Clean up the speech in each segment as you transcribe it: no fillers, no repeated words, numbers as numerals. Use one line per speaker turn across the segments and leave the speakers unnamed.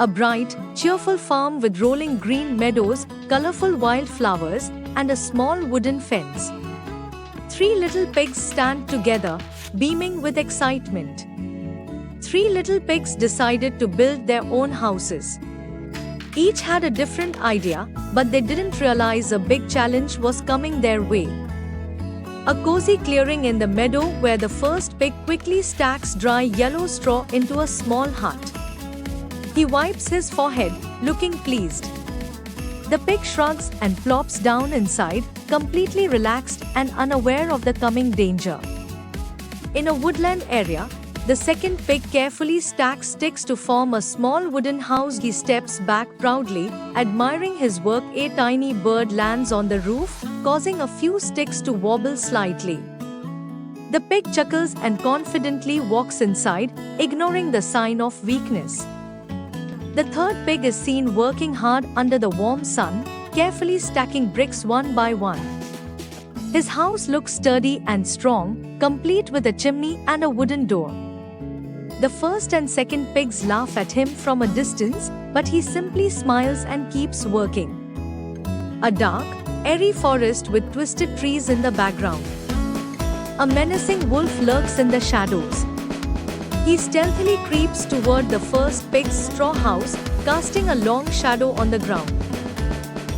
A bright, cheerful farm with rolling green meadows, colorful wildflowers, and a small wooden fence. Three little pigs stand together, beaming with excitement. Three little pigs decided to build their own houses. Each had a different idea, but they didn't realize a big challenge was coming their way. A cozy clearing in the meadow where the first pig quickly stacks dry yellow straw into a small hut. He wipes his forehead, looking pleased. The pig shrugs and plops down inside, completely relaxed and unaware of the coming danger. In a woodland area, the second pig carefully stacks sticks to form a small wooden house. He steps back proudly, admiring his work. A tiny bird lands on the roof, causing a few sticks to wobble slightly. The pig chuckles and confidently walks inside, ignoring the sign of weakness. The third pig is seen working hard under the warm sun, carefully stacking bricks one by one. His house looks sturdy and strong, complete with a chimney and a wooden door. The first and second pigs laugh at him from a distance, but he simply smiles and keeps working. A dark, airy forest with twisted trees in the background. A menacing wolf lurks in the shadows. He stealthily creeps toward the first pig's straw house, casting a long shadow on the ground.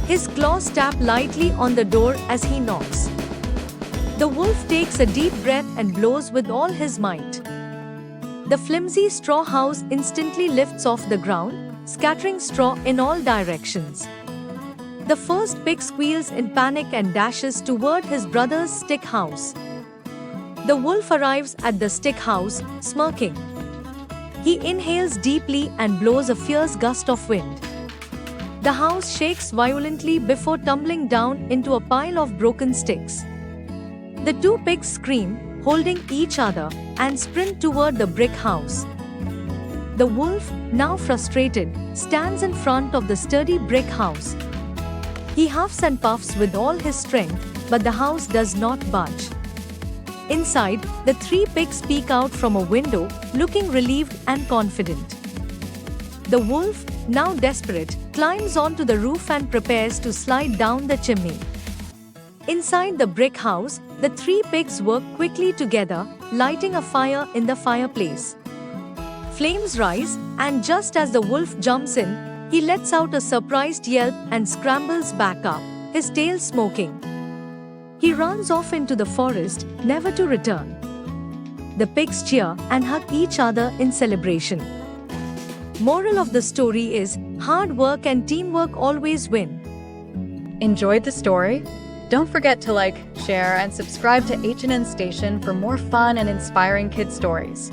His claws tap lightly on the door as he knocks. The wolf takes a deep breath and blows with all his might. The flimsy straw house instantly lifts off the ground, scattering straw in all directions. The first pig squeals in panic and dashes toward his brother's stick house. The wolf arrives at the stick house, smirking. He inhales deeply and blows a fierce gust of wind. The house shakes violently before tumbling down into a pile of broken sticks. The two pigs scream, holding each other, and sprint toward the brick house. The wolf, now frustrated, stands in front of the sturdy brick house. He huffs and puffs with all his strength, but the house does not budge. Inside, the three pigs peek out from a window, looking relieved and confident. The wolf, now desperate, climbs onto the roof and prepares to slide down the chimney. Inside the brick house, the three pigs work quickly together, lighting a fire in the fireplace. Flames rise, and just as the wolf jumps in, he lets out a surprised yelp and scrambles back up, his tail smoking. He runs off into the forest, never to return. The pigs cheer and hug each other in celebration. Moral of the story is, hard work and teamwork always win.
Enjoyed the story? Don't forget to like, share, and subscribe to H&N Station for more fun and inspiring kid stories.